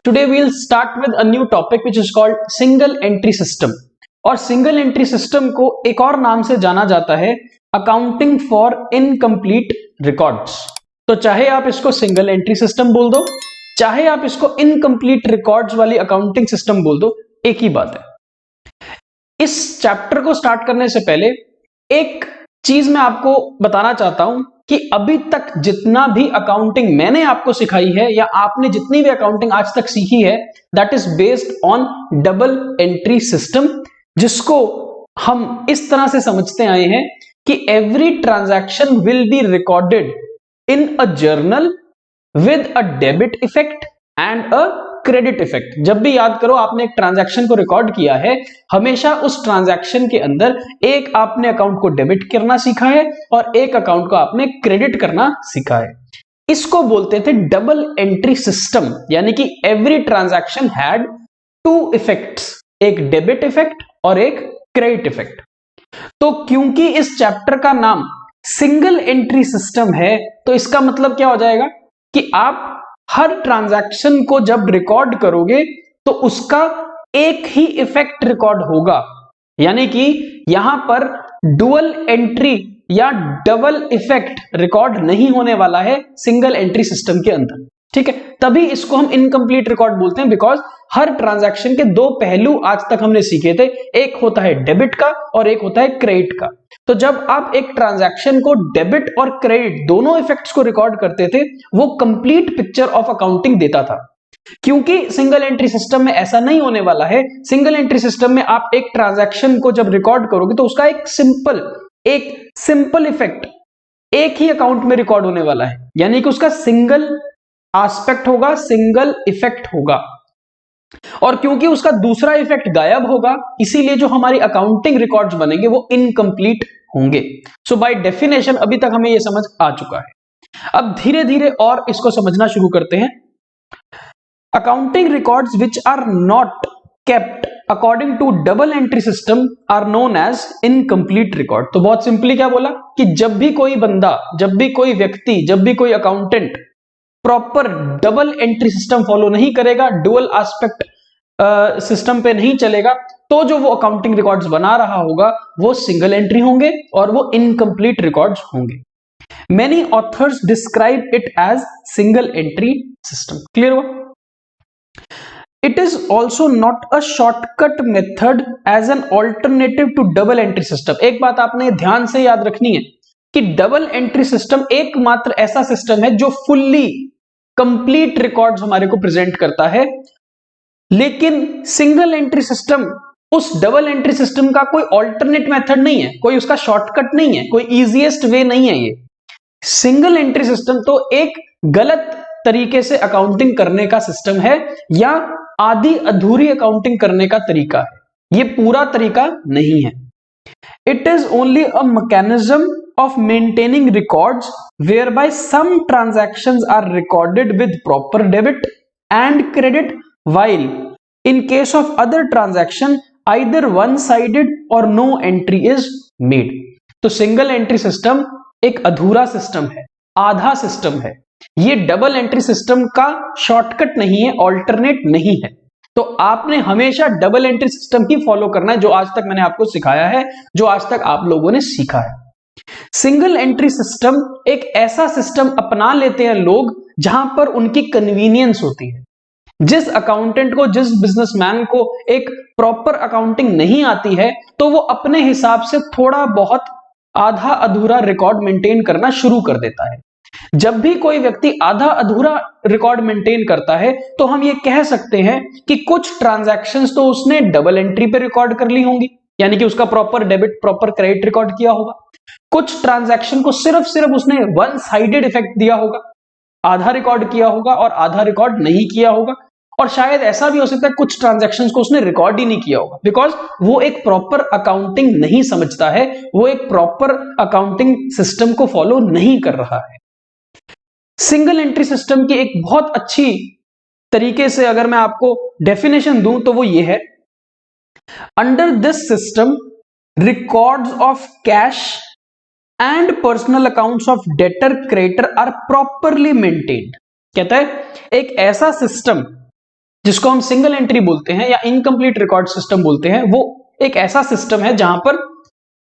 Today we'll start with a new topic which is called single entry system. और single entry system को एक और नाम से जाना जाता है अकाउंटिंग फॉर इनकम्प्लीट रिकॉर्ड्स। तो चाहे आप इसको सिंगल एंट्री सिस्टम बोल दो, चाहे आप इसको इनकम्प्लीट रिकॉर्ड्स वाली अकाउंटिंग सिस्टम बोल दो, एक ही बात है। इस चैप्टर को स्टार्ट करने से पहले एक चीज मैं आपको बताना चाहता हूं कि अभी तक जितना भी अकाउंटिंग मैंने आपको सिखाई है या आपने जितनी भी अकाउंटिंग आज तक सीखी है, that is based on double entry system, जिसको हम इस तरह से समझते आए हैं कि every transaction will be recorded in a journal with a debit effect and a credit effect. जब भी याद करो आपने एक ट्रांजैक्शन को रिकॉर्ड किया है, हमेशा उस ट्रांजैक्शन के अंदर एक आपने अकाउंट को डेबिट करना सीखा है और एक अकाउंट को आपने क्रेडिट करना सीखा है। इसको बोलते थे डबल एंट्री सिस्टम, यानी कि every transaction had two effects, एक डेबिट इफेक्ट और एक क्रेडिट इफेक्ट। तो क्योंकि इस चैप्टर का नाम सिंगल एंट्री सिस्टम है, तो इसका मतलब क्या हो जाएगा कि आप हर ट्रांजैक्शन को जब रिकॉर्ड करोगे तो उसका एक ही इफेक्ट रिकॉर्ड होगा, यानी कि यहां पर डुअल एंट्री या डबल इफेक्ट रिकॉर्ड नहीं होने वाला है सिंगल एंट्री सिस्टम के अंदर। ठीक है, तभी इसको हम इनकम्प्लीट रिकॉर्ड बोलते हैं, बिकॉज हर ट्रांजैक्शन के दो पहलू आज तक हमने सीखे थे, एक होता है डेबिट का और एक होता है क्रेडिट का। तो जब आप एक ट्रांजैक्शन को डेबिट और क्रेडिट दोनों इफेक्ट्स को रिकॉर्ड करते थे, वो कंप्लीट पिक्चर ऑफ अकाउंटिंग देता था। क्योंकि सिंगल एंट्री सिस्टम में ऐसा नहीं होने वाला है। सिंगल एंट्री सिस्टम में आप एक ट्रांजैक्शन को जब रिकॉर्ड करोगे तो उसका एक सिंपल इफेक्ट एक ही अकाउंट में रिकॉर्ड होने वाला है, यानी कि उसका सिंगल एस्पेक्ट होगा, सिंगल इफेक्ट होगा। और क्योंकि उसका दूसरा इफेक्ट गायब होगा, इसीलिए जो हमारी अकाउंटिंग रिकॉर्ड्स बनेंगे वो इनकम्प्लीट होंगे। सो बाय डेफिनेशन अभी तक हमें ये समझ आ चुका है। अब धीरे धीरे और इसको समझना शुरू करते हैं। Accounting records which are not kept according to double entry system are known as incomplete record. तो बहुत सिंपली क्या बोला कि जब भी कोई बंदा, जब भी कोई व्यक्ति, जब भी कोई accountant proper double entry system follow नहीं करेगा, डुअल एस्पेक्ट सिस्टम पे नहीं चलेगा, तो जो वो अकाउंटिंग रिकॉर्ड्स बना रहा होगा वो सिंगल एंट्री होंगे और वो इनकम्प्लीट रिकॉर्ड्स होंगे। Many authors describe it as single entry system. Clear हुआ? It is also not a shortcut method as an alternative to double entry system. एक बात आपने ध्यान से याद रखनी है कि डबल एंट्री सिस्टम एकमात्र ऐसा सिस्टम है जो फुल्ली कंप्लीट रिकॉर्ड्स हमारे को प्रेजेंट करता है, लेकिन सिंगल एंट्री सिस्टम उस डबल एंट्री सिस्टम का कोई ऑल्टरनेट मेथड नहीं है, कोई उसका शॉर्टकट नहीं है, कोई इजीएस्ट वे नहीं है। ये सिंगल एंट्री सिस्टम तो एक गलत तरीके से अकाउंटिंग करने का सिस्टम है या आधी अधूरी अकाउंटिंग करने का तरीका है, ये पूरा तरीका नहीं है। It is only a mechanism of maintaining records whereby some transactions are recorded with proper debit and credit, while in case of other transaction either one sided or no entry is made। तो single entry system एक अधूरा system है, आधा system है। ये double entry system का shortcut नहीं है, ऑल्टरनेट नहीं है। तो आपने हमेशा डबल एंट्री सिस्टम ही फॉलो करना है, जो आज तक मैंने आपको सिखाया है, जो आज तक आप लोगों ने सीखा है। सिंगल एंट्री सिस्टम एक ऐसा सिस्टम अपना लेते हैं लोग जहां पर उनकी कन्वीनियंस होती है। जिस अकाउंटेंट को, जिस बिजनेसमैन को एक प्रॉपर अकाउंटिंग नहीं आती है, तो वो अपने हिसाब से थोड़ा बहुत आधा अधूरा रिकॉर्ड मेंटेन करना शुरू कर देता है। जब भी कोई व्यक्ति आधा अधूरा रिकॉर्ड मेंटेन करता है, तो हम ये कह सकते हैं कि कुछ ट्रांजैक्शंस तो उसने डबल एंट्री पे रिकॉर्ड कर ली होंगी, यानी कि उसका proper debit, proper credit record किया होगा। कुछ ट्रांजैक्शन को सिर्फ उसने वन साइडेड इफेक्ट दिया होगा, आधा रिकॉर्ड किया होगा और आधा रिकॉर्ड नहीं किया होगा। और शायद ऐसा भी हो सकता है कुछ ट्रांजैक्शंस को उसने रिकॉर्ड ही नहीं किया होगा, बिकॉज वो एक प्रॉपर अकाउंटिंग नहीं समझता है, वो एक प्रॉपर अकाउंटिंग सिस्टम को फॉलो नहीं कर रहा है। सिंगल एंट्री सिस्टम की एक बहुत अच्छी तरीके से अगर मैं आपको डेफिनेशन दूं तो वो ये है, under this system records of cash and personal accounts of debtor creditor are properly maintained। कहता है एक ऐसा सिस्टम जिसको हम सिंगल एंट्री बोलते हैं या इनकम्प्लीट रिकॉर्ड सिस्टम बोलते हैं, वो एक ऐसा सिस्टम है जहां पर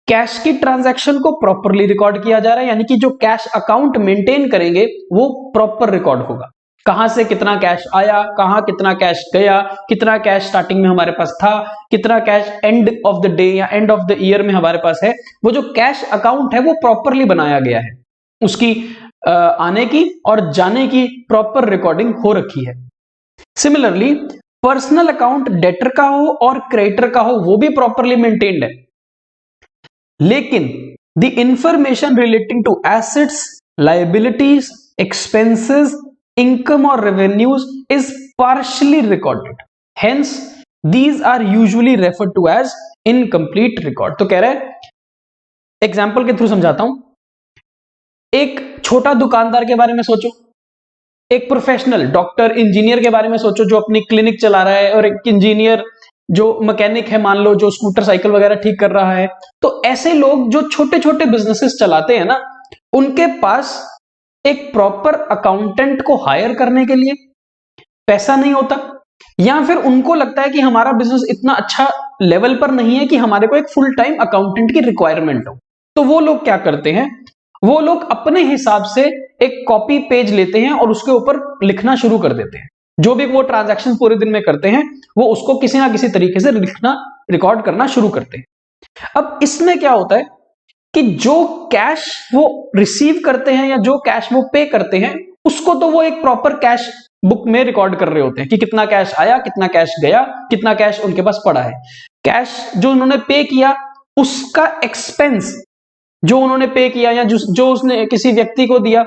कैश की ट्रांजैक्शन को प्रॉपरली रिकॉर्ड किया जा रहा है, यानी कि जो कैश अकाउंट मेंटेन करेंगे वो प्रॉपर रिकॉर्ड होगा। कहां से कितना कैश आया, कहां कितना कैश गया, कितना कैश स्टार्टिंग में हमारे पास था, कितना cash end of the day या एंड ऑफ द ईयर में हमारे पास है, वो जो कैश अकाउंट है वो प्रॉपरली बनाया गया है, उसकी आने की और जाने की प्रॉपर रिकॉर्डिंग हो रखी है। सिमिलरली पर्सनल अकाउंट डेटर का हो और क्रेडिटर का हो, वो भी प्रॉपरली मेंटेन्ड है, लेकिन the information relating to assets, liabilities, expenses, income और revenues is partially recorded, hence these are usually referred to as incomplete record. तो कह रहे हैं, एग्जाम्पल के थ्रू समझाता हूं। एक छोटा दुकानदार के बारे में सोचो, एक प्रोफेशनल डॉक्टर, इंजीनियर के बारे में सोचो जो अपनी क्लिनिक चला रहा है, और एक इंजीनियर जो मैकेनिक है, मान लो, जो स्कूटर साइकिल वगैरह ठीक कर रहा है। तो ऐसे लोग जो छोटे छोटे बिजनेसेस चलाते हैं ना, उनके पास एक प्रॉपर अकाउंटेंट को हायर करने के लिए पैसा नहीं होता, या फिर उनको लगता है कि हमारा बिजनेस इतना अच्छा लेवल पर नहीं है कि हमारे को एक फुल टाइम अकाउंटेंट की रिक्वायरमेंट हो। तो वो लोग क्या करते हैं, वो लोग अपने हिसाब से एक कॉपी पेज लेते हैं और उसके ऊपर लिखना शुरू कर देते हैं। जो भी वो ट्रांजैक्शन पूरे दिन में करते हैं, वो उसको किसी ना किसी तरीके से लिखना, रिकॉर्ड करना शुरू करते हैं। अब इसमें क्या होता है कि जो कैश वो रिसीव करते हैं या जो कैश वो पे करते हैं, उसको तो वो एक प्रॉपर कैश बुक में रिकॉर्ड कर रहे होते हैं कि कितना कैश आया, कितना कैश गया, कितना कैश उनके पास पड़ा है। कैश जो उन्होंने पे किया, उसका एक्सपेंस जो उन्होंने पे किया या जो उसने किसी व्यक्ति को दिया,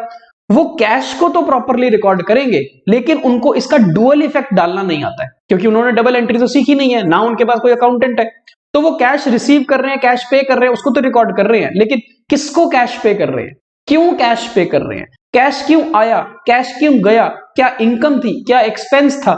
वो कैश को तो प्रॉपरली रिकॉर्ड करेंगे, लेकिन उनको इसका डुअल इफेक्ट डालना नहीं आता है, क्योंकि उन्होंने डबल एंट्री तो सीखी नहीं है ना, उनके पास कोई अकाउंटेंट है। तो वो कैश रिसीव कर रहे हैं, कैश पे कर रहे हैं, उसको तो रिकॉर्ड कर रहे हैं, लेकिन किसको कैश पे कर रहे हैं, क्यों कैश पे कर रहे हैं, कैश क्यों आया, कैश क्यों गया, क्या इनकम थी, क्या एक्सपेंस था,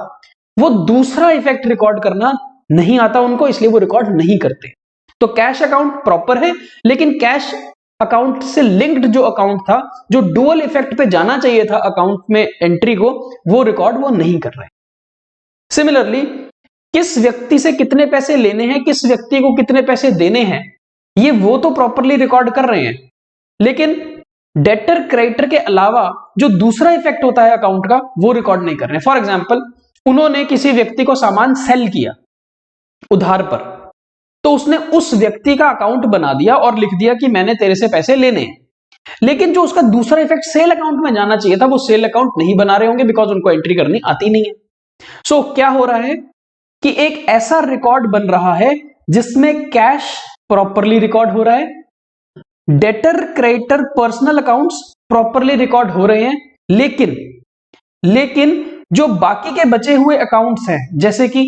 वो दूसरा इफेक्ट रिकॉर्ड करना नहीं आता उनको, इसलिए वो रिकॉर्ड नहीं करते। तो कैश अकाउंट प्रॉपर है, लेकिन कैश अकाउंट से लिंक्ड जो अकाउंट था, जो डुअल इफेक्ट पे जाना चाहिए था अकाउंट में एंट्री को, वो रिकॉर्ड वो नहीं कर रहे। सिमिलरली किस व्यक्ति से कितने पैसे लेने हैं, किस व्यक्ति को कितने पैसे देने हैं, ये वो तो प्रॉपरली रिकॉर्ड कर रहे हैं, लेकिन डेटर क्रेडिटर के अलावा जो दूसरा इफेक्ट होता है अकाउंट का, वो रिकॉर्ड नहीं कर रहे हैं। फॉर एग्जाम्पल, उन्होंने किसी व्यक्ति को सामान सेल किया उधार पर, तो उसने उस व्यक्ति का अकाउंट बना दिया और लिख दिया कि मैंने तेरे से पैसे लेने हैं, लेकिन जो उसका दूसरा इफेक्ट सेल अकाउंट में जाना चाहिए था, वो सेल अकाउंट नहीं बना रहे होंगे, बिकॉज उनको एंट्री करनी आती नहीं है। सो क्या हो रहा है कि एक ऐसा रिकॉर्ड बन रहा है जिसमें कैश प्रॉपरली रिकॉर्ड हो रहा है, debtor creditor personal accounts properly record हो रहे हैं, लेकिन जो बाकी के बचे हुए अकाउंट्स हैं, जैसे कि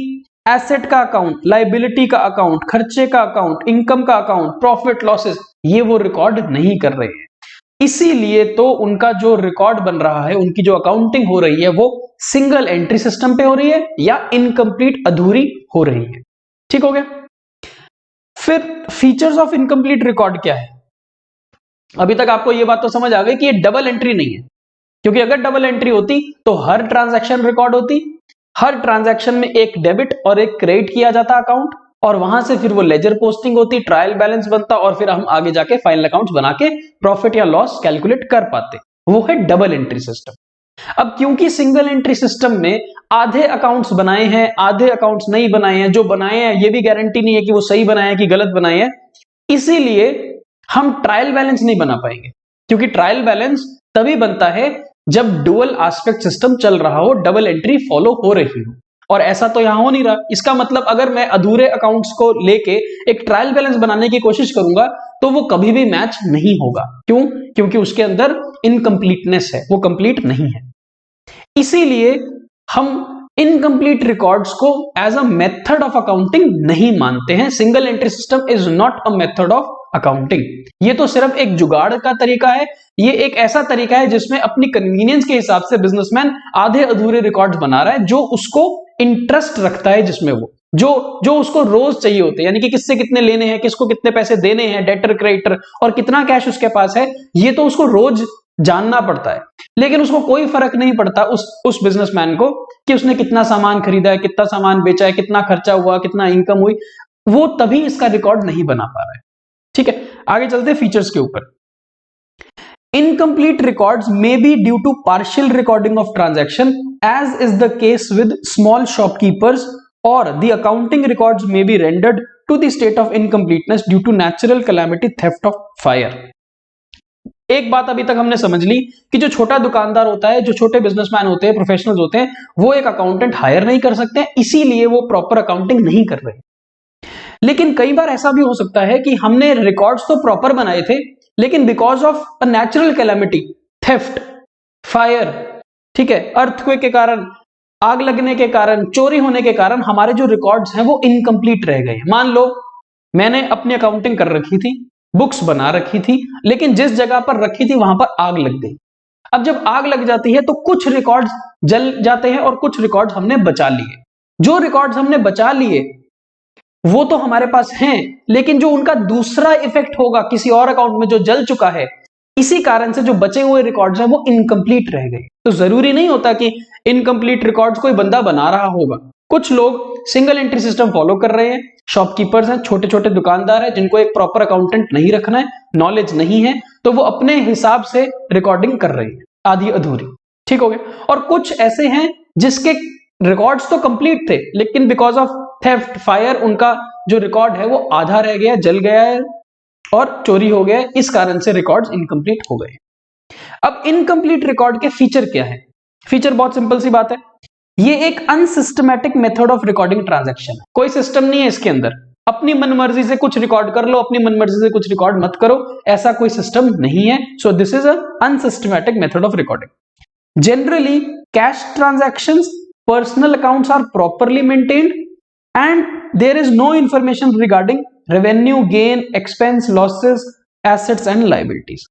एसेट का अकाउंट, लायबिलिटी का अकाउंट, खर्चे का अकाउंट, इनकम का अकाउंट, प्रॉफिट लॉसेस, ये वो रिकॉर्ड नहीं कर रहे हैं। इसीलिए तो उनका जो रिकॉर्ड बन रहा है, उनकी जो अकाउंटिंग हो रही है, वो सिंगल एंट्री सिस्टम पे हो रही है या इनकम्प्लीट, अधूरी हो रही है। ठीक हो गया। फिर फीचर्स ऑफ इनकम्प्लीट रिकॉर्ड क्या है? अभी तक आपको ये बात तो समझ आ गई कि ये डबल एंट्री नहीं है, क्योंकि अगर डबल एंट्री होती तो हर ट्रांजैक्शन रिकॉर्ड होती, हर ट्रांजैक्शन में एक डेबिट और एक क्रेडिट किया जाता अकाउंट, और वहां से फिर वो लेजर पोस्टिंग होती, ट्रायल बैलेंस बनता, और फिर हम आगे जाके फाइनल अकाउंट्स बना के प्रॉफिट या लॉस कैलकुलेट कर पाते। वो है डबल एंट्री सिस्टम। अब क्योंकि सिंगल एंट्री सिस्टम में आधे अकाउंट्स बनाए हैं, आधे अकाउंट्स नहीं बनाए हैं, जो बनाए हैं ये भी गारंटी नहीं है कि वो सही बनाए हैं कि गलत बनाए हैं, इसीलिए हम ट्रायल बैलेंस नहीं बना पाएंगे, क्योंकि ट्रायल बैलेंस तभी बनता है जब डुअल एस्पेक्ट सिस्टम चल रहा हो, डबल एंट्री फॉलो हो रही हो, और ऐसा तो यहां हो नहीं रहा। इसका मतलब अगर मैं अधूरे अकाउंट्स को लेके एक ट्रायल बैलेंस बनाने की कोशिश करूंगा तो वो कभी भी मैच नहीं होगा। क्यों? क्योंकि उसके अंदर इनकम्प्लीटनेस है, वो कंप्लीट नहीं है। इसीलिए हम इनकम्प्लीट रिकॉर्ड्स को as a method of accounting नहीं मानते हैं। Single entry system is not a method of accounting. ये तो सिर्फ एक जुगाड़ का तरीका है, ये एक ऐसा तरीका है जिसमें अपनी कन्वीनियंस के हिसाब से बिजनेसमैन आधे अधूरे रिकॉर्ड्स बना रहा है, जो उसको इंटरेस्ट रखता है, जिसमें वो जो उसको रोज चाहिए होते हैं, यानी कि किससे कितने लेने हैं, किसको कितने पैसे देने हैं, डेटर क्रेडिटर, और कितना कैश उसके पास है, ये तो उसको रोज जानना पड़ता है, लेकिन उसको कोई फर्क नहीं पड़ता उस बिजनेसमैन को कि उसने कितना सामान खरीदा है, कितना सामान बेचा है, कितना खर्चा हुआ, कितना इनकम हुई, वो तभी इसका रिकॉर्ड नहीं बना पा रहा है। ठीक है, आगे चलते हैं फीचर्स के ऊपर। Incomplete records may be due to partial recording of transaction, as is the case with small shopkeepers, or the accounting records may be rendered to the state of incompleteness due to natural calamity, theft of fire. एक बात अभी तक हमने समझ ली कि जो छोटा दुकानदार होता है, जो छोटे बिजनेसमैन होते हैं, प्रोफेशनल्स होते हैं, वो एक अकाउंटेंट हायर नहीं कर सकते, इसीलिए वो प्रॉपर अकाउंटिंग नहीं कर रहे। लेकिन कई बार ऐसा भी हो सकता है कि हमने रिकॉर्ड्स तो प्रॉपर बनाए थे, लेकिन because of a natural calamity, theft, fire, ठीक है, अर्थक्वेक के कारण, आग लगने के कारण, चोरी होने के कारण हमारे जो रिकॉर्ड्स हैं वो इनकम्प्लीट रह गए। मान लो मैंने अपनी अकाउंटिंग कर रखी थी, बुक्स बना रखी थी, लेकिन जिस जगह पर रखी थी वहां पर आग लग गई। अब जब आग लग जाती है तो कुछ रिकॉर्ड्स जल जाते हैं और कुछ रिकॉर्ड्स हमने बचा लिए। जो रिकॉर्ड्स हमने बचा लिए वो तो हमारे पास हैं, लेकिन जो उनका दूसरा इफेक्ट होगा किसी और अकाउंट में जो जल चुका है, इसी कारण से जो बचे हुए रिकॉर्ड्स हैं वो इनकम्प्लीट रह गए। तो जरूरी नहीं होता कि इनकम्प्लीट रिकॉर्ड्स कोई बंदा बना रहा होगा। कुछ लोग सिंगल एंट्री सिस्टम फॉलो कर रहे हैं, शॉपकीपर्स हैं, छोटे छोटे दुकानदार हैं, जिनको एक प्रॉपर अकाउंटेंट नहीं रखना है, नॉलेज नहीं है, तो वो अपने हिसाब से रिकॉर्डिंग कर रहे हैं, आधी अधूरी। ठीक हो गया। और कुछ ऐसे हैं जिसके रिकॉर्ड्स तो कंप्लीट थे, लेकिन बिकॉज ऑफ थेफ्ट, फायर, उनका जो रिकॉर्ड है वो आधा रह गया, जल गया है और चोरी हो गया, इस कारण से रिकॉर्ड्स इनकम्प्लीट हो गए। अब इनकम्प्लीट रिकॉर्ड के फीचर क्या है? फीचर बहुत सिंपल सी बात है, ये एक unsystematic method of recording transaction है। कोई सिस्टम नहीं है इसके अंदर, अपनी मनमर्जी से कुछ रिकॉर्ड कर लो, अपनी मनमर्जी से कुछ रिकॉर्ड मत करो, ऐसा कोई सिस्टम नहीं है। So this is a unsystematic method of recording. Generally cash transactions, personal accounts are properly maintained and there is no information regarding revenue, gain, expense, losses, assets and liabilities.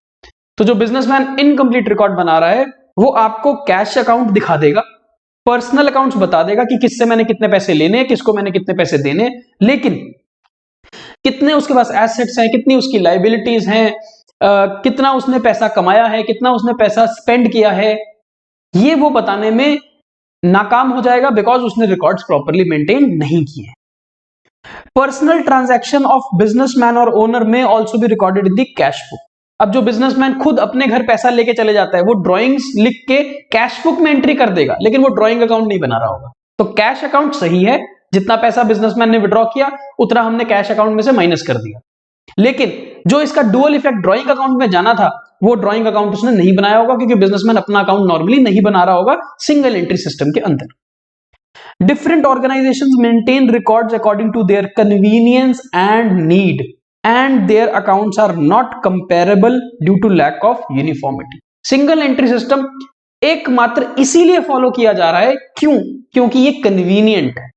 तो जो businessman incomplete record बना रहा है वो आपको cash account दिखा देगा, personal accounts बता देगा कि किससे मैंने कितने पैसे लेने हैं, किसको मैंने कितने पैसे देने हैं, लेकिन कितने उसके पास एसेट्स हैं, कितनी उसकी लाइबिलिटीज हैं, कितना उसने पैसा कमाया है, कितना उसने पैसा स्पेंड किया है, ये वो बताने में नाकाम हो जाएगा बिकॉज उसने रिकॉर्ड्स प्रॉपरली मेंटेन नहीं किए। पर्सनल ट्रांजैक्शन ऑफ बिजनेसमैन और ओनर में also be recorded in the cash book. अब जो बिजनेसमैन खुद अपने घर पैसा लेके चले जाता है, वो ड्राइंग्स लिख के कैश बुक में एंट्री कर देगा, लेकिन वो ड्राइंग अकाउंट नहीं बना रहा होगा। तो कैश अकाउंट सही है, जितना पैसा बिजनेसमैन ने विड्रॉ किया उतना हमने कैश अकाउंट में से माइनस कर दिया, लेकिन जो इसका डुअल इफेक्ट ड्राइंग अकाउंट में जाना था वो ड्राइंग अकाउंट उसने नहीं बनाया होगा, क्योंकि बिजनेसमैन अपना अकाउंट नॉर्मली नहीं बना रहा होगा सिंगल एंट्री सिस्टम के अंदर। Different organisations maintain records according to their convenience and need and their accounts are not comparable due to lack of uniformity. Single entry system एकमात्र इसीलिए फॉलो किया जा रहा है, क्योंकि ये कन्वीनियंट है।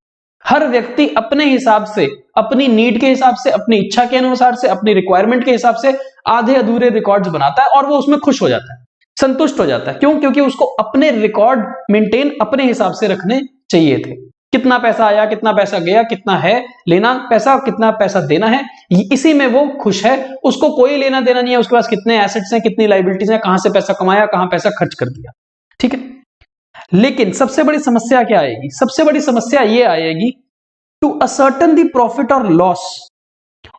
हर व्यक्ति अपने हिसाब से, अपनी नीड के हिसाब से, अपनी इच्छा के अनुसार से, अपनी रिक्वायरमेंट के हिसाब से आधे अधूरे रिकॉर्ड्स बनाता है और वो उसमें खुश हो जाता है, संतुष्ट हो जाता है। क्यों? क्योंकि उसको अपने रिकॉर्ड मेंटेन अपने हिसाब से रखने चाहिए थे। कितना पैसा आया, कितना पैसा गया, कितना है लेना पैसा, कितना पैसा देना है, इसी में वो खुश है। उसको कोई लेना देना नहीं है उसके पास कितने एसेट्स हैं, कितनी लाइबिलिटीज हैं, कहां से पैसा कमाया, कहां पैसा खर्च कर दिया। ठीक है, लेकिन सबसे बड़ी समस्या क्या आएगी? सबसे बड़ी समस्या ये आएगी, टू असर्टन द प्रॉफिट और लॉस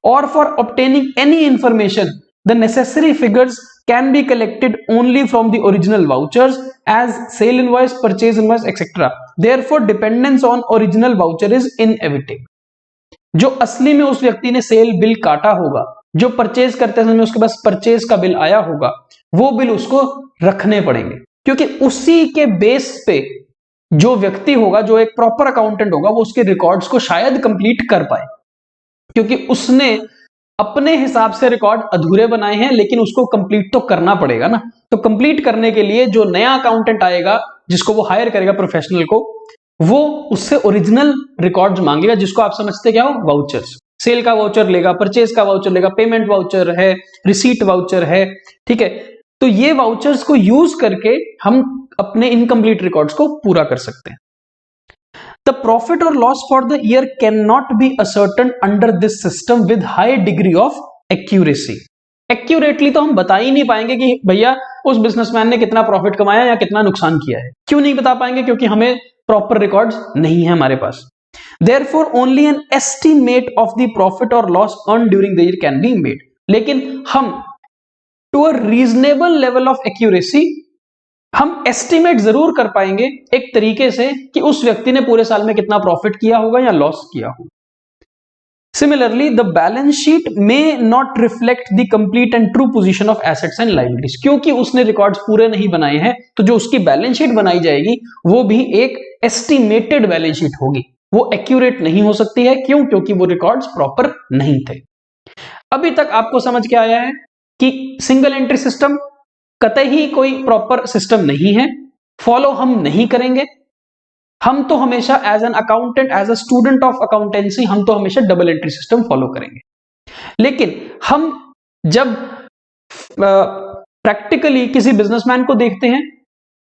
और for obtaining any information the necessary figures can be collected only from the original vouchers as sale invoice, purchase invoice etcetera. Therefore dependence on original voucher is inevitable. जो असली में उस व्यक्ति ने cell bill काटा होगा, जो परचेज करते समय उसके पास परचेज का बिल आया होगा, वो बिल उसको रखने पड़ेंगे, क्योंकि उसी के बेस पे जो व्यक्ति होगा, जो एक प्रॉपर अकाउंटेंट होगा, वो उसके रिकॉर्ड्स को शायद कंप्लीट कर पाए, क्योंकि उसने अपने हिसाब से रिकॉर्ड अधूरे बनाए हैं, लेकिन उसको कंप्लीट तो करना पड़ेगा ना। तो कंप्लीट करने के लिए जो नया अकाउंटेंट आएगा, जिसको वो हायर करेगा प्रोफेशनल को, वो उससे ओरिजिनल रिकॉर्ड्स मांगेगा, जिसको आप समझते क्या हो? वाउचर्स। सेल का वाउचर लेगा, परचेज का वाउचर लेगा, पेमेंट वाउचर है, रिसीट वाउचर है। ठीक है, तो ये वाउचर्स को यूज करके हम अपने इनकम्प्लीट रिकॉर्ड्स को पूरा कर सकते हैं। The profit or loss for the year cannot be ascertained under this system with high degree of accuracy. Accurately तो हम बता ही नहीं पाएंगे कि भैया उस बिजनेसमैन ने कितना प्रॉफिट कमाया या कितना नुकसान किया है। क्यों नहीं बता पाएंगे? क्योंकि हमें प्रॉपर रिकॉर्ड्स नहीं है हमारे पास। Therefore, only an estimate of the profit or loss earned during the year can be made. लेकिन हम to a reasonable level of accuracy हम एस्टिमेट जरूर कर पाएंगे एक तरीके से कि उस व्यक्ति ने पूरे साल में कितना प्रॉफिट किया होगा या लॉस किया होगा। Similarly, the balance sheet may not reflect the complete and true position of assets and liabilities. क्योंकि उसने रिकॉर्ड्स पूरे नहीं बनाए हैं, तो जो उसकी बैलेंस शीट बनाई जाएगी वो भी एक एस्टिमेटेड बैलेंस शीट होगी, वो एक्यूरेट नहीं हो सकती है। क्यों? क्योंकि वो रिकॉर्ड्स प्रॉपर नहीं थे। अभी तक आपको समझ के आया है कि सिंगल एंट्री सिस्टम कतई कोई प्रॉपर सिस्टम नहीं है, फॉलो हम नहीं करेंगे। हम तो हमेशा as an accountant, as a student of accountancy, हम तो हमेशा डबल एंट्री सिस्टम फॉलो करेंगे। लेकिन हम जब प्रैक्टिकली किसी बिजनेसमैन को देखते हैं,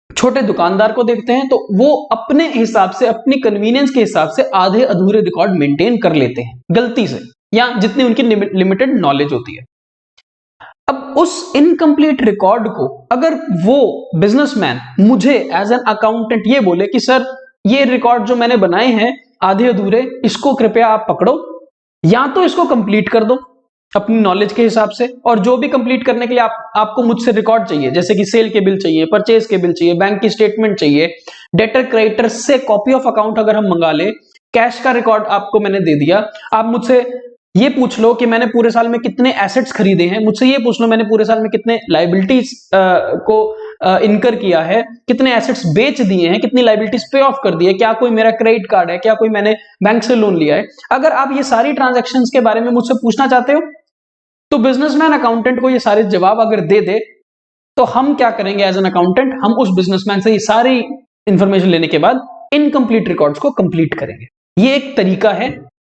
छोटे दुकानदार को देखते हैं, तो वो अपने हिसाब से, अपनी कन्वीनियंस के हिसाब से आधे अधूरे रिकॉर्ड मेंटेन कर लेते हैं गलती से, या जितनी उनकी लिमिटेड नॉलेज होती है। अब उस इनकम्प्लीट रिकॉर्ड को अगर वो बिजनेसमैन मुझे एज एन अकाउंटेंट ये बोले कि सर ये रिकॉर्ड जो मैंने बनाए हैं आधे अधूरे, इसको कृपया आप पकड़ो, या तो इसको कंप्लीट कर दो अपनी नॉलेज के हिसाब से, और जो भी कंप्लीट करने के लिए आपको मुझसे रिकॉर्ड चाहिए, जैसे कि सेल के बिल चाहिए, परचेज के बिल चाहिए, बैंक की स्टेटमेंट चाहिए, डेटर क्रेडिटर से कॉपी ऑफ अकाउंट अगर हम मंगा ले, कैश का रिकॉर्ड आपको मैंने दे दिया, आप मुझसे ये पूछ लो कि मैंने पूरे साल में कितने एसेट्स खरीदे हैं, मुझसे ये पूछ लो मैंने पूरे साल में कितने लायबिलिटीज को इनकर किया है, कितने एसेट्स बेच दिए हैं, कितनी लायबिलिटीज पे ऑफ कर दी है, क्या कोई मेरा क्रेडिट कार्ड है, क्या कोई मैंने बैंक से लोन लिया है। अगर आप ये सारी ट्रांजैक्शंस के बारे में मुझसे पूछना चाहते हो, तो बिजनेसमैन अकाउंटेंट को ये सारे जवाब अगर दे दे, तो हम क्या करेंगे एज एन अकाउंटेंट, हम उस बिजनेसमैन से ये सारी इंफॉर्मेशन लेने के बाद इनकम्प्लीट रिकॉर्ड्स को कंप्लीट करेंगे। ये एक तरीका है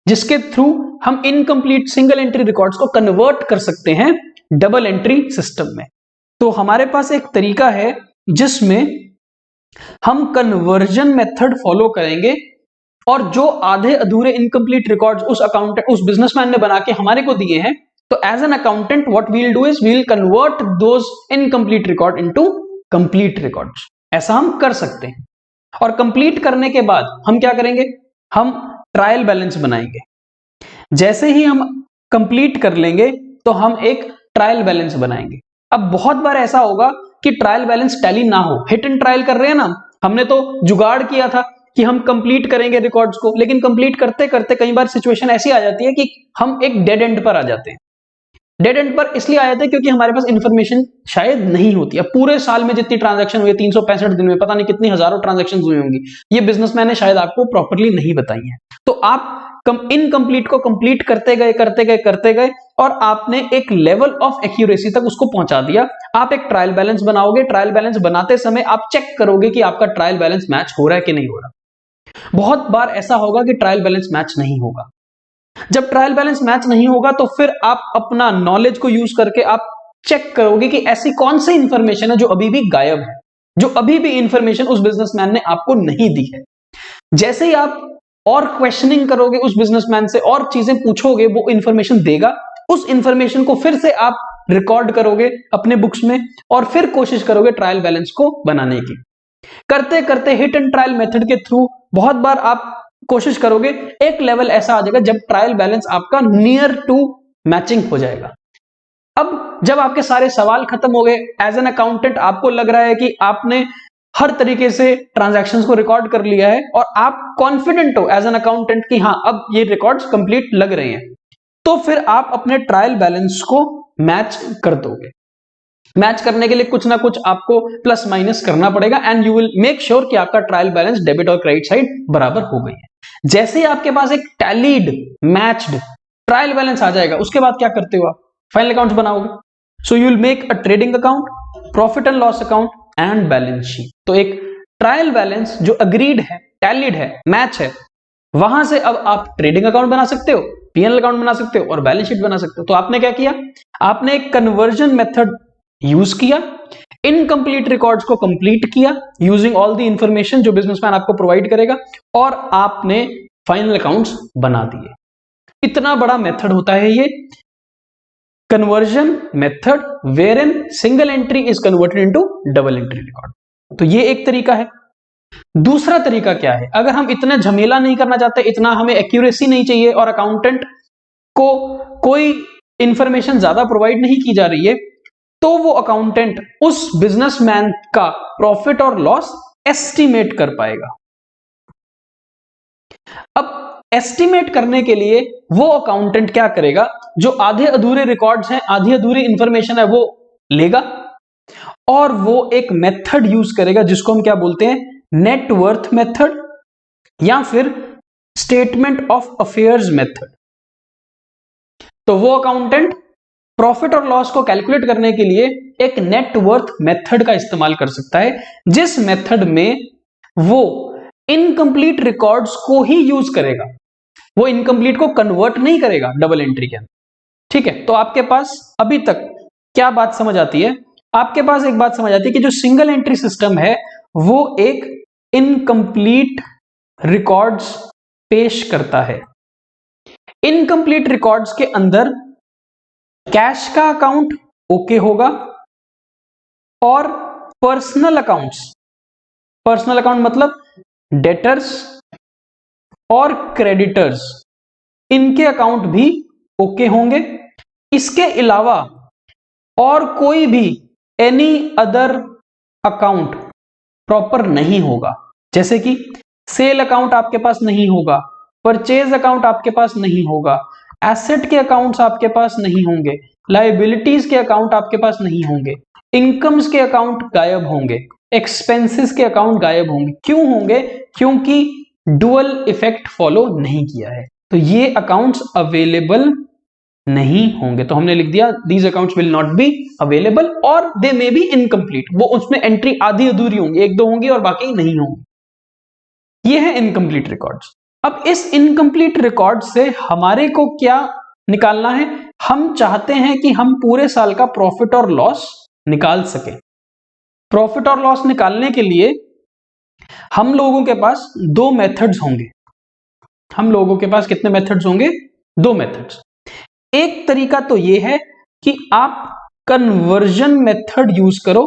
जिसके थ्रू हम इनकम्प्लीट सिंगल एंट्री रिकॉर्ड्स को कन्वर्ट कर सकते हैं डबल एंट्री सिस्टम में। तो हमारे पास एक तरीका है जिसमें हम कन्वर्जन मेथड फॉलो करेंगे, और जो आधे अधूरे इनकम्प्लीट रिकॉर्ड्स उस बिजनेसमैन ने बना के हमारे को दिए हैं, तो as an accountant what we will do is we will convert those incomplete record into complete records. ऐसा हम कर सकते हैं। और कंप्लीट करने के बाद हम क्या करेंगे, हम ट्रायल बैलेंस बनाएंगे। जैसे ही हम कंप्लीट कर लेंगे तो हम एक ट्रायल बैलेंस बनाएंगे। अब बहुत बार ऐसा होगा कि ट्रायल बैलेंस टैली ना हो, हिट एंड ट्रायल कर रहे हैं ना, हमने तो जुगाड़ किया था कि हम कंप्लीट करेंगे रिकॉर्ड्स को, लेकिन कंप्लीट करते करते कई बार सिचुएशन ऐसी आ जाती है कि हम एक डेड एंड पर आ जाते हैं। डेड एंड पर इसलिए आ जाते हैं क्योंकि हमारे पास इंफॉर्मेशन शायद नहीं होती। अब पूरे साल में जितनी ट्रांजैक्शन हुई है, 365 दिन में पता नहीं कितनी हजारों ट्रांजैक्शन हुई होंगी, ये बिजनेसमैन ने शायद आपको प्रॉपरली नहीं बताई है। तो आप इनकम्प्लीट को कंप्लीट करते गए और आपने एक लेवल ऑफ एक्यूरेसी तक उसको पहुंचा दिया। आप एक ट्रायल बैलेंस बनाओगे, ट्रायल बैलेंस बनाते समय आप चेक करोगे कि आपका ट्रायल बैलेंस मैच हो रहा है कि नहीं हो रहा। बहुत बार ऐसा होगा कि ट्रायल बैलेंस मैच नहीं होगा। जब ट्रायल बैलेंस मैच नहीं होगा तो फिर आप अपना नॉलेज को यूज करके आप चेक करोगे कि ऐसी कौन सी इंफॉर्मेशन है जो अभी भी गायब है, जो अभी भी इंफॉर्मेशन उस बिजनेसमैन ने आपको नहीं दी है। जैसे ही आप और क्वेश्चनिंग करोगे उस बिजनेसमैन से और चीजें पूछोगे, वो इंफॉर्मेशन देगा। उस इंफॉर्मेशन को फिर से आप रिकॉर्ड करोगे अपने बुक्स में और फिर कोशिश करोगे ट्रायल बैलेंस को बनाने की। करते करते हिट एंड ट्रायल मेथड के थ्रू बहुत बार आप कोशिश करोगे, एक लेवल ऐसा आ जाएगा जब ट्रायल बैलेंस आपका नियर टू मैचिंग हो जाएगा। अब जब आपके सारे सवाल खत्म हो गए, एज एन अकाउंटेंट आपको लग रहा है कि आपने हर तरीके से ट्रांजैक्शंस को रिकॉर्ड कर लिया है और आप कॉन्फिडेंट हो एज एन अकाउंटेंट कि हाँ अब ये रिकॉर्ड्स कंप्लीट लग रहे हैं, तो फिर आप अपने ट्रायल बैलेंस को मैच कर दोगे। मैच करने के लिए कुछ ना कुछ आपको प्लस माइनस करना पड़ेगा and you will make sure कि आपका ट्रायल बैलेंस डेबिट और क्रेडिट साइड बराबर हो गई है। जैसे ही आपके पास एक टैलीड मैच्ड ट्रायल बैलेंस आ जाएगा, उसके बाद क्या करते हो आप, फाइनल अकाउंट्स बनाओगे। So you will make a trading account, profit and loss account and balance sheet. तो एक ट्रायल बैलेंस जो अग्रीड है, टैलीड है, मैच है, वहां से अब आप ट्रेडिंग अकाउंट बना सकते हो, पीएनएल अकाउंट बना सकते हो और बैलेंस शीट बना सकते हो। तो आपने क्या किया, आपने एक कन्वर्जन मेथड यूज किया, इनकम्प्लीट रिकॉर्ड्स को कंप्लीट किया यूजिंग ऑल द इंफॉर्मेशन जो बिजनेसमैन आपको प्रोवाइड करेगा, और आपने फाइनल अकाउंट्स बना दिए। इतना बड़ा मेथड होता है ये। Conversion method wherein single entry is converted into double entry record. तो ये एक तरीका है। दूसरा तरीका क्या है, अगर हम इतना झमेला नहीं करना चाहते, इतना हमें एक्यूरेसी नहीं चाहिए और अकाउंटेंट को कोई इंफॉर्मेशन ज्यादा प्रोवाइड नहीं की जा रही है, तो वो अकाउंटेंट उस बिजनेसमैन का प्रॉफिट और लॉस एस्टिमेट कर पाएगा। अब एस्टिमेट करने के लिए वो अकाउंटेंट क्या करेगा, जो आधे अधूरे रिकॉर्ड्स हैं, आधी अधूरी इंफॉर्मेशन है, वो लेगा और वो एक मेथड यूज करेगा जिसको हम क्या बोलते हैं, नेटवर्थ मेथड या फिर स्टेटमेंट ऑफ अफेयर्स मेथड। तो वो अकाउंटेंट प्रॉफिट और लॉस को कैलकुलेट करने के लिए एक नेटवर्थ मेथड का इस्तेमाल कर सकता है, जिस मेथड में वो इनकम्प्लीट रिकॉर्ड्स को ही यूज करेगा, वो इनकम्प्लीट को कन्वर्ट नहीं करेगा डबल एंट्री के अंदर। ठीक है, तो आपके पास अभी तक क्या बात समझ आती है, आपके पास एक बात समझ आती है कि जो सिंगल एंट्री सिस्टम है वो एक इनकम्प्लीट रिकॉर्ड्स पेश करता है। इनकम्प्लीट रिकॉर्ड्स के अंदर कैश का अकाउंट ओके होगा और पर्सनल अकाउंट मतलब डेटर्स और क्रेडिटर्स, इनके अकाउंट भी ओके होंगे। इसके अलावा और कोई भी एनी अदर अकाउंट प्रॉपर नहीं होगा, जैसे कि सेल अकाउंट आपके पास नहीं होगा, परचेज अकाउंट आपके पास नहीं होगा, एसेट के अकाउंट्स आपके पास नहीं होंगे, लायबिलिटीज के अकाउंट आपके पास नहीं होंगे, इनकम्स के अकाउंट गायब होंगे, एक्सपेंसेस के अकाउंट गायब होंगे। क्यों होंगे? क्योंकि डुअल इफेक्ट फॉलो नहीं किया है, तो ये अकाउंट्स अवेलेबल नहीं होंगे। तो हमने लिख दिया these accounts will not be available और दे मे बी इनकम्प्लीट, वो उसमें एंट्री आधी अधूरी होंगी, एक दो होंगी और बाकी नहीं होंगी। ये है इनकम्प्लीट रिकॉर्ड्स। अब इस इनकम्प्लीट रिकॉर्ड से हमारे को क्या निकालना है, हम चाहते हैं कि हम पूरे साल का प्रॉफिट और लॉस निकाल सके। प्रॉफिट और लॉस निकालने के लिए हम लोगों के पास दो मेथड्स होंगे। हम लोगों के पास कितने मेथड्स होंगे? दो मेथड्स। एक तरीका तो यह है कि आप कन्वर्जन मेथड यूज करो,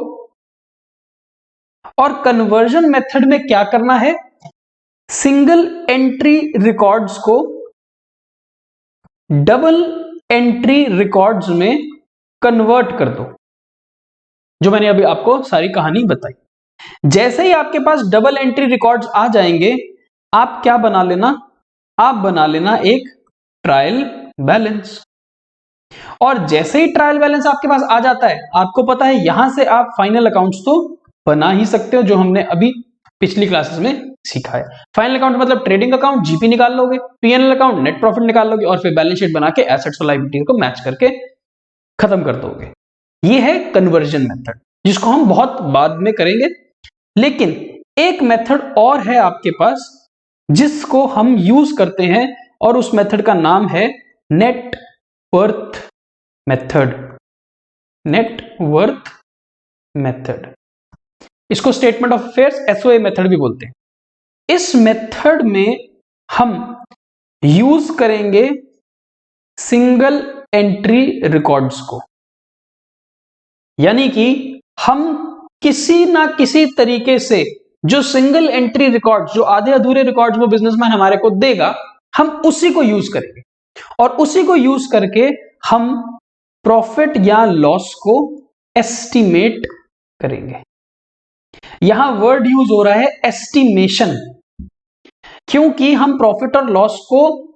और कन्वर्जन मेथड में क्या करना है, सिंगल एंट्री रिकॉर्ड्स को डबल एंट्री रिकॉर्ड्स में कन्वर्ट कर दो, जो मैंने अभी आपको सारी कहानी बताई। जैसे ही आपके पास डबल एंट्री रिकॉर्ड्स आ जाएंगे, आप क्या बना लेना, आप बना लेना एक ट्रायल बैलेंस। और जैसे ही ट्रायल बैलेंस आपके पास आ जाता है, आपको पता है यहां से आप फाइनल अकाउंट्स तो बना ही सकते हो, जो हमने अभी पिछली क्लासेस में सीखा है। फाइनल अकाउंट मतलब ट्रेडिंग अकाउंट जीपी निकाल लोगे, पीएनएल अकाउंट नेट प्रॉफिट निकाल लोगे और फिर बैलेंस शीट बना के एसेट्स और लायबिलिटीज को मैच करके खत्म कर दोगे। ये है कन्वर्जन मेथड, जिसको हम बहुत बाद में करेंगे। लेकिन एक मेथड और है आपके पास जिसको हम यूज करते हैं, और उस मेथड का नाम है net worth method. Net worth method, इसको statement of affairs SOA method भी बोलते हैं। इस मेथड में हम यूज करेंगे सिंगल एंट्री रिकॉर्ड्स को, यानी कि हम किसी ना किसी तरीके से जो सिंगल एंट्री रिकॉर्ड्स, जो आधे अधूरे रिकॉर्ड्स वो बिजनेसमैन हमारे को देगा, हम उसी को यूज करेंगे और उसी को यूज करके हम प्रॉफिट या लॉस को एस्टिमेट करेंगे। यहां वर्ड यूज हो रहा है एस्टिमेशन, क्योंकि हम प्रॉफिट और लॉस को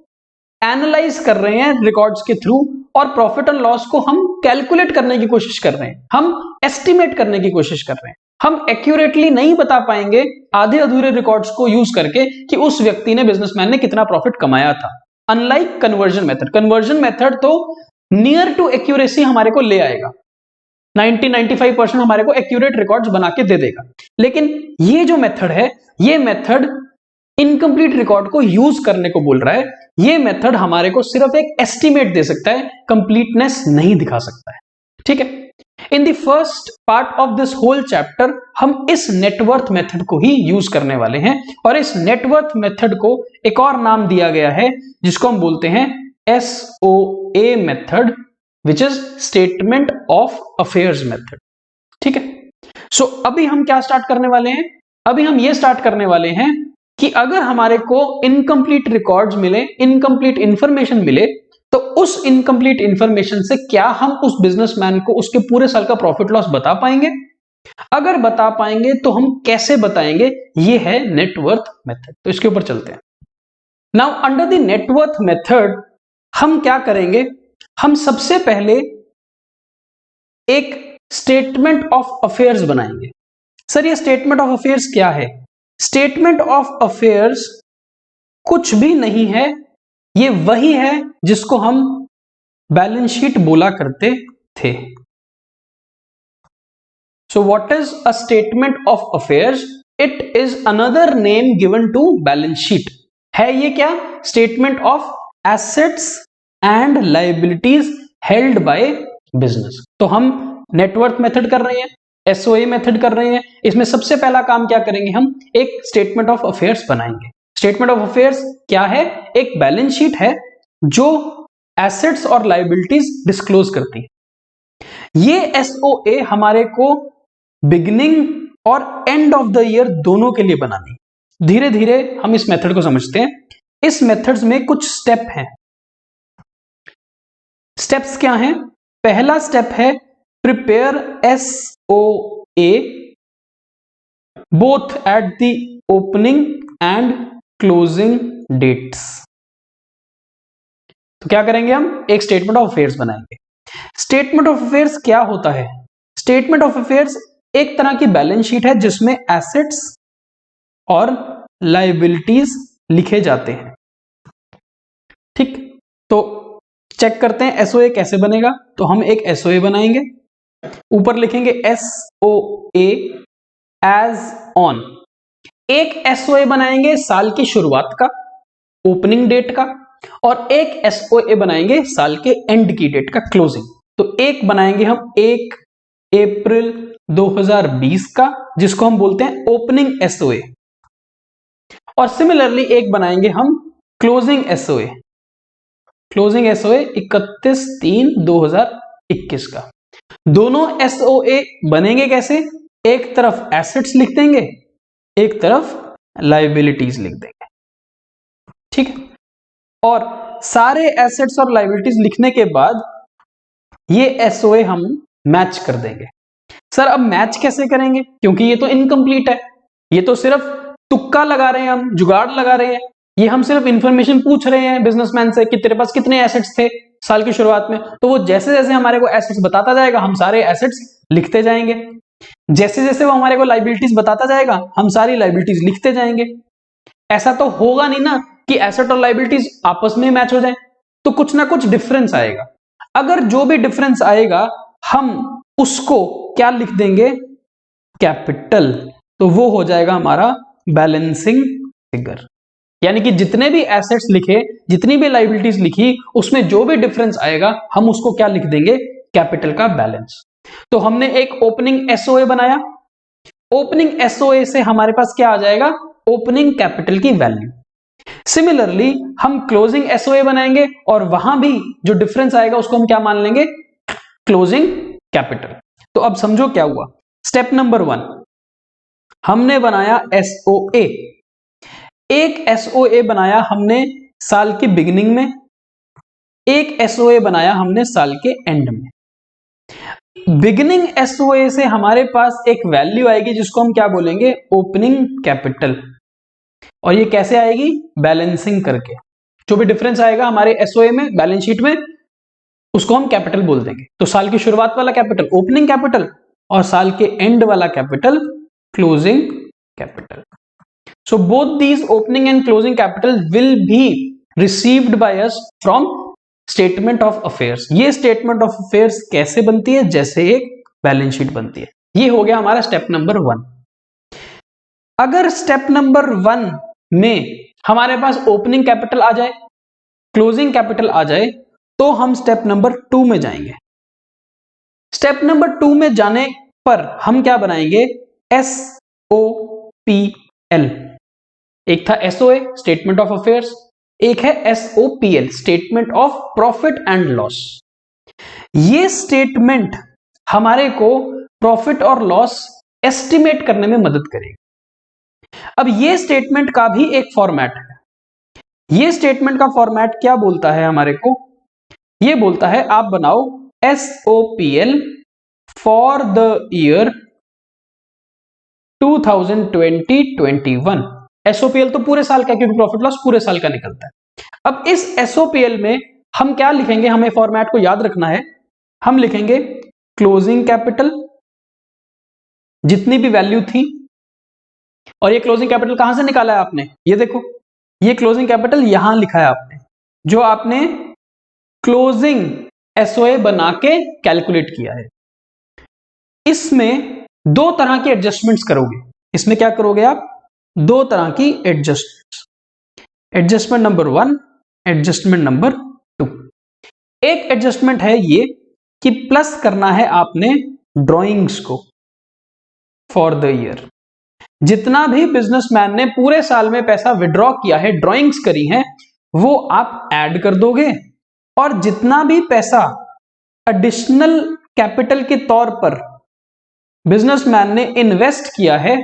एनालाइज कर रहे हैं रिकॉर्ड्स के थ्रू, और प्रॉफिट और लॉस को हम कैलकुलेट करने की कोशिश कर रहे हैं, हम एस्टिमेट करने की कोशिश कर रहे हैं। हम एक्यूरेटली नहीं बता पाएंगे आधे अधूरे रिकॉर्ड्स को यूज करके कि उस व्यक्ति ने, बिजनेसमैन ने कितना प्रॉफिट कमाया था। Unlike conversion method, conversion method तो नियर टू एक्यूरेसी हमारे को ले आएगा, 90-95% हमारे को एक्यूरेट रिकॉर्ड्स बना के दे देगा। लेकिन ये जो मेथड है, ये मेथड इनकम्प्लीट रिकॉर्ड को यूज करने को बोल रहा है। ये मेथड हमारे को सिर्फ एक एस्टिमेट दे सकता है, कंप्लीटनेस नहीं दिखा सकता है। ठीक है, in the first part of this whole chapter हम इस नेटवर्थ मेथड को ही यूज करने वाले हैं, और इस नेटवर्थ मेथड को एक और नाम दिया गया है जिसको हम बोलते हैं SOA method, which is statement of affairs method. ठीक है, सो अभी हम क्या स्टार्ट करने वाले हैं? अभी हम ये स्टार्ट करने वाले हैं कि अगर हमारे को इनकम्प्लीट रिकॉर्ड्स मिले, इनकम्प्लीट इंफॉर्मेशन मिले, तो उस इनकम्प्लीट इंफॉर्मेशन से क्या हम उस बिजनेसमैन को उसके पूरे साल का प्रॉफिट लॉस बता पाएंगे? अगर बता पाएंगे तो हम कैसे बताएंगे? ये है नेटवर्थ मेथड। तो इसके ऊपर चलते हैं। Now under the net worth method हम क्या करेंगे? हम सबसे पहले एक स्टेटमेंट ऑफ अफेयर्स बनाएंगे। सर ये स्टेटमेंट ऑफ अफेयर्स क्या है? स्टेटमेंट ऑफ अफेयर्स कुछ भी नहीं है, ये वही है जिसको हम बैलेंस शीट बोला करते थे। So what is a statement of affairs? It is another name given to balance sheet. है ये क्या? Statement of assets and liabilities held by business. तो हम नेटवर्थ मेथड कर रहे हैं, एसओए मेथड कर रहे हैं। इसमें सबसे पहला काम क्या करेंगे? हम एक स्टेटमेंट ऑफ अफेयर्स बनाएंगे। स्टेटमेंट ऑफ अफेयर्स क्या है? एक बैलेंस शीट है जो एसेट्स और लायबिलिटीज डिस्क्लोज करती है। ये एसओए हमारे को बिगिनिंग और एंड ऑफ द ईयर दोनों के लिए बनानी। धीरे धीरे हम इस मेथड को समझते हैं। इस मेथड्स में कुछ स्टेप हैं। स्टेप्स क्या हैं? पहला स्टेप है prepare SOA both at the opening and closing dates. तो क्या करेंगे? हम एक स्टेटमेंट ऑफ अफेयर्स बनाएंगे। स्टेटमेंट ऑफ अफेयर्स क्या होता है? स्टेटमेंट ऑफ अफेयर्स एक तरह की बैलेंस शीट है जिसमें एसेट्स और लायबिलिटीज लिखे जाते हैं। ठीक, तो चेक करते हैं एसओए कैसे बनेगा। तो हम एक एसओए बनाएंगे, ऊपर लिखेंगे एसओए एज ऑन। एक एसओए बनाएंगे साल की शुरुआत का, ओपनिंग डेट का, और एक एसओए बनाएंगे साल के एंड की डेट का, क्लोजिंग। तो एक बनाएंगे हम 1 अप्रैल 2020 का, जिसको हम बोलते हैं ओपनिंग एसओए, और सिमिलरली एक बनाएंगे हम क्लोजिंग एसओए। क्लोजिंग एसओए 31/3/2021 का। दोनों एसओए बनेंगे कैसे? एक तरफ एसेट्स लिख देंगे, एक तरफ लायबिलिटीज लिख देंगे। ठीक है, और सारे एसेट्स और लायबिलिटीज लिखने के बाद ये एसओए हम मैच कर देंगे। सर अब मैच कैसे करेंगे? क्योंकि ये तो इनकम्प्लीट है, ये तो सिर्फ तुक्का लगा रहे हैं, हम जुगाड़ लगा रहे हैं। ये हम सिर्फ इंफॉर्मेशन पूछ रहे हैं बिजनेसमैन से कि तेरे पास कितने एसेट्स थे साल की शुरुआत में। तो वो जैसे जैसे हमारे को एसेट्स बताता जाएगा हम सारे एसेट्स लिखते जाएंगे, जैसे जैसे वो हमारे को लायबिलिटीज बताता जाएगा हम सारी लायबिलिटीज लिखते जाएंगे। ऐसा तो होगा नहीं ना कि एसेट और लायबिलिटीज आपस में मैच हो जाए, तो कुछ ना कुछ डिफरेंस आएगा। अगर जो भी डिफरेंस आएगा हम उसको क्या लिख देंगे? कैपिटल। तो वो हो जाएगा हमारा बैलेंसिंग फिगर। यानी कि जितने भी एसेट्स लिखे, जितनी भी लायबिलिटीज लिखी, उसमें जो भी डिफरेंस आएगा हम उसको क्या लिख देंगे? कैपिटल का बैलेंस। तो हमने एक ओपनिंग एसओए बनाया, ओपनिंग एसओए से हमारे पास क्या आ जाएगा? ओपनिंग कैपिटल की वैल्यू। सिमिलरली हम क्लोजिंग एसओए बनाएंगे और वहां भी जो डिफरेंस आएगा उसको हम क्या मान लेंगे? Closing capital. तो अब समझो क्या हुआ। स्टेप नंबर 1 हमने बनाया एसओए। एक एसओए बनाया हमने साल की बिगिनिंग में, एक एसओए बनाया हमने साल के एंड में। बिगिनिंग एसओए से हमारे पास एक वैल्यू आएगी जिसको हम क्या बोलेंगे? Opening capital. और ये कैसे आएगी? बैलेंसिंग करके। जो भी डिफरेंस आएगा हमारे एसओए में, बैलेंस शीट में, उसको हम कैपिटल बोल देंगे। तो साल की शुरुआत वाला कैपिटल ओपनिंग कैपिटल, और साल के एंड वाला capital closing capital. So both these opening and closing capital will be received by us from statement of affairs। ये statement of affairs कैसे बनती है? जैसे एक बैलेंस शीट बनती है। ये हो गया हमारा स्टेप नंबर 1। अगर स्टेप नंबर 1 में हमारे पास ओपनिंग कैपिटल आ जाए, क्लोजिंग कैपिटल आ जाए, तो हम स्टेप नंबर 2 में जाएंगे। स्टेप नंबर 2 में जाने पर हम क्या बनाएंगे? SOPL। एक था एसओए स्टेटमेंट ऑफ अफेयर्स, एक है SOPL statement of profit and loss. ये स्टेटमेंट हमारे को प्रॉफिट और लॉस एस्टिमेट करने में मदद करेगी। अब ये स्टेटमेंट का भी एक फॉर्मेट है। ये स्टेटमेंट का फॉर्मेट क्या बोलता है हमारे को? ये बोलता है आप बनाओ SOPL for the year 2020-21। SOPL तो पूरे साल का, क्योंकि प्रॉफिट लॉस पूरे साल का निकलता है। अब इस SOPL में हम क्या लिखेंगे, हमें फॉर्मेट को याद रखना है। हम लिखेंगे क्लोजिंग कैपिटल, जितनी भी वैल्यू थी, और ये क्लोजिंग कैपिटल कहां से निकाला है आपने? ये देखो, ये क्लोजिंग कैपिटल यहां लिखा है आपने, जो आपने क्लोजिंग SOA बना के कैलकुलेट किया है। इसमें दो तरह की एडजस्टमेंट्स करोगे। इसमें क्या करोगे आप? दो तरह की adjustments, adjustment number 1, adjustment number 2। एक एडजस्टमेंट है ये कि प्लस करना है आपने ड्रॉइंग्स को फॉर द ईयर। जितना भी बिजनेसमैन ने पूरे साल में पैसा विड्रॉ किया है, ड्रॉइंग्स करी हैं, वो आप ऐड कर दोगे, और जितना भी पैसा एडिशनल कैपिटल के तौर पर बिजनेसमैन ने इन्वेस्ट किया है,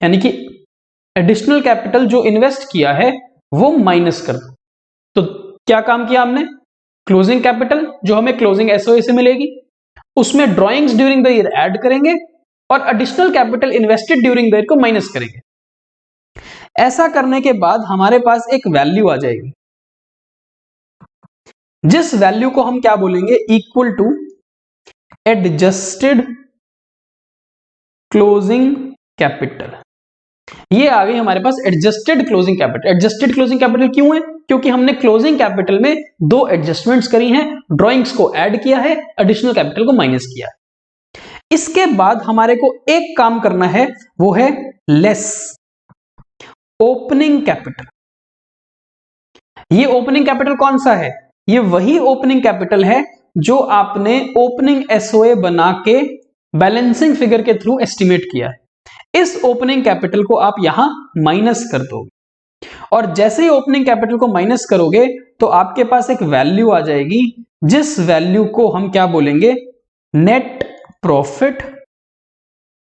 यानी कि एडिशनल कैपिटल जो इन्वेस्ट किया है, वो माइनस कर दो। तो क्या काम किया हमने? क्लोजिंग कैपिटल जो हमें क्लोजिंग SOA से मिलेगी, उसमें drawings during the year add करेंगे, और additional capital invested during the year को माइनस करेंगे। ऐसा करने के बाद हमारे पास एक वैल्यू आ जाएगी, जिस वैल्यू को हम क्या बोलेंगे? Equal to adjusted closing capital. ये आ गई हमारे पास adjusted closing capital. Adjusted closing capital क्यों है? क्योंकि हमने क्लोजिंग कैपिटल में दो एडजस्टमेंट्स करी हैं, ड्रॉइंग्स को ऐड किया है, एडिशनल कैपिटल को माइनस किया है। इसके बाद हमारे को एक काम करना है, वो है लेस ओपनिंग कैपिटल। ये ओपनिंग कैपिटल कौन सा है? ये वही ओपनिंग कैपिटल है जो आपने ओपनिंग SOA बना के बैलेंसिंग फिगर के थ्रू एस्टिमेट किया है। इस ओपनिंग कैपिटल को आप यहां माइनस कर दोगे, और जैसे ही ओपनिंग कैपिटल को माइनस करोगे तो आपके पास एक वैल्यू आ जाएगी, जिस वैल्यू को हम क्या बोलेंगे? नेट प्रॉफिट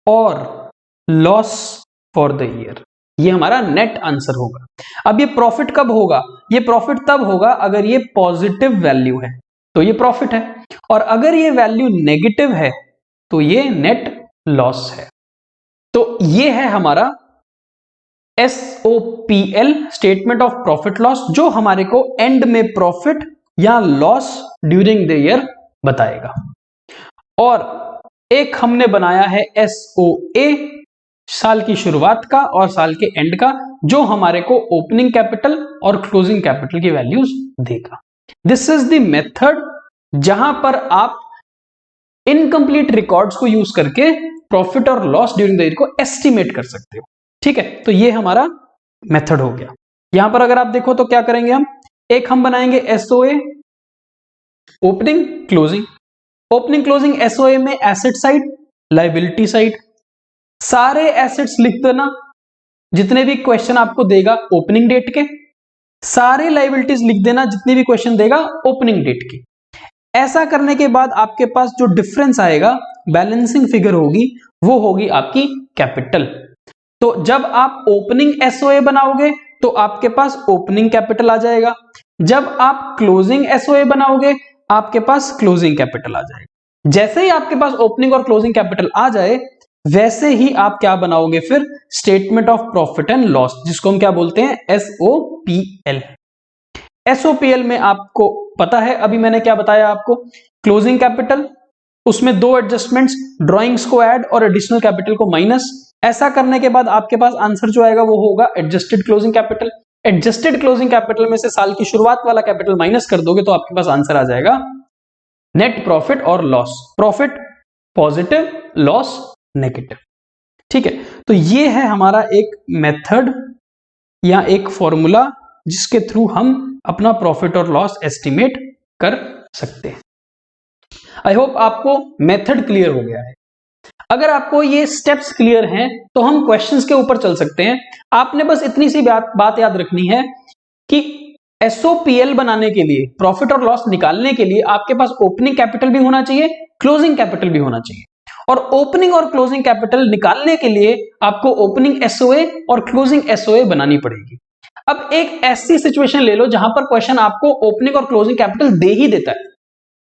और लॉस फॉर द ईयर। ये हमारा नेट आंसर होगा। अब ये प्रॉफिट कब होगा? ये प्रॉफिट तब होगा अगर ये पॉजिटिव वैल्यू है तो ये प्रॉफिट है, और अगर ये वैल्यू नेगेटिव है तो ये नेट लॉस है। तो ये है हमारा SOPL, statement of profit loss, जो हमारे को एंड में प्रॉफिट या लॉस ड्यूरिंग द ईयर बताएगा। और एक हमने बनाया है SOA, साल की शुरुआत का और साल के एंड का, जो हमारे को ओपनिंग कैपिटल और क्लोजिंग कैपिटल की वैल्यूज देगा। दिस इज द मेथड जहां पर आप इनकम्प्लीट रिकॉर्ड्स को यूज करके प्रॉफिट और लॉस ड्यूरिंग द ईयर को एस्टिमेट कर सकते हो। ठीक है, तो ये हमारा मेथड हो गया। यहां पर अगर आप देखो तो क्या करेंगे हम? एक हम बनाएंगे SOA opening closing. Opening closing SOA में एसेट साइड, लायबिलिटी साइड, सारे एसेट्स लिख देना जितने भी क्वेश्चन आपको देगा ओपनिंग डेट के, सारे लायबिलिटीज लिख देना जितने भी क्वेश्चन देगा ओपनिंग डेट की। ऐसा करने के बाद आपके पास जो डिफरेंस आएगा, बैलेंसिंग फिगर होगी, वो होगी आपकी कैपिटल। तो जब आप ओपनिंग SOA बनाओगे तो आपके पास ओपनिंग कैपिटल आ जाएगा, जब आप क्लोजिंग SOA बनाओगे आपके पास क्लोजिंग कैपिटल आ जाएगा। जैसे ही आपके पास ओपनिंग और क्लोजिंग कैपिटल आ जाए, वैसे ही आप क्या बनाओगे फिर? Statement of profit and loss, जिसको हम क्या बोलते हैं? SOPL। SOPL में आपको पता है, अभी मैंने क्या बताया आपको? क्लोजिंग कैपिटल, उसमें दो एडजस्टमेंट्स, ड्रॉइंग्स को ऐड और एडिशनल कैपिटल को माइनस। ऐसा करने के बाद आपके पास आंसर जो आएगा वो होगा adjusted closing capital. Adjusted closing capital में से साल की शुरुआत वाला कैपिटल माइनस कर दोगे तो आपके पास आंसर आ जाएगा नेट प्रॉफिट और loss. Profit positive, loss negative. ठीक है, तो ये है हमारा एक मेथड या एक फॉर्मूला जिसके थ्रू हम अपना प्रॉफिट और लॉस एस्टिमेट कर सकते हैं। आई होप आपको मेथड क्लियर हो गया है। अगर आपको ये स्टेप्स क्लियर हैं तो हम क्वेश्चंस के ऊपर चल सकते हैं। आपने बस इतनी सी बात याद रखनी है कि एसओपीएल बनाने के लिए, प्रॉफिट और लॉस निकालने के लिए आपके पास ओपनिंग कैपिटल भी होना चाहिए, क्लोजिंग कैपिटल भी होना चाहिए। और ओपनिंग और क्लोजिंग कैपिटल निकालने के लिए आपको ओपनिंग एसओए और क्लोजिंग एसओए बनानी पड़ेगी। अब एक ऐसी सिचुएशन ले लो जहां पर क्वेश्चन आपको ओपनिंग और क्लोजिंग कैपिटल दे ही देता है।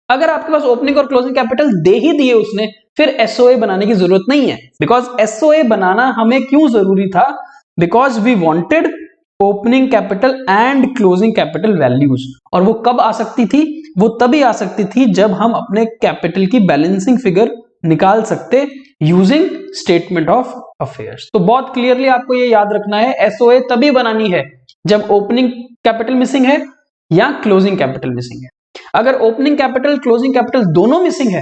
अगर आपके पास ओपनिंग और क्लोजिंग कैपिटल दे ही दिए उसने, फिर एसओए बनाने की जरूरत नहीं है। बिकॉज एसओए बनाना हमें क्यों जरूरी था? Because we wanted opening capital and closing capital values. और वो कब आ सकती थी? वो तभी आ सकती थी जब हम अपने कैपिटल की बैलेंसिंग फिगर निकाल सकते यूजिंग स्टेटमेंट ऑफ अफेयर्स। तो बहुत क्लियरली आपको ये याद रखना है, एसओए तभी बनानी है जब ओपनिंग कैपिटल मिसिंग है या क्लोजिंग कैपिटल मिसिंग है। अगर ओपनिंग कैपिटल क्लोजिंग कैपिटल दोनों मिसिंग है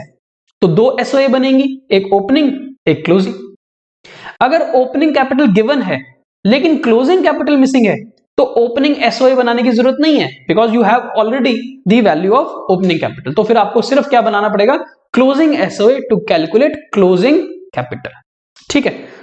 तो दो एसओए बनेंगी, एक ओपनिंग एक क्लोजिंग। अगर ओपनिंग कैपिटल गिवन है लेकिन क्लोजिंग कैपिटल मिसिंग है तो ओपनिंग एसओए बनाने की जरूरत नहीं है, because you have already the value of opening capital. तो फिर आपको सिर्फ क्या बनाना पड़ेगा? Closing SOA to calculate closing capital. ठीक है,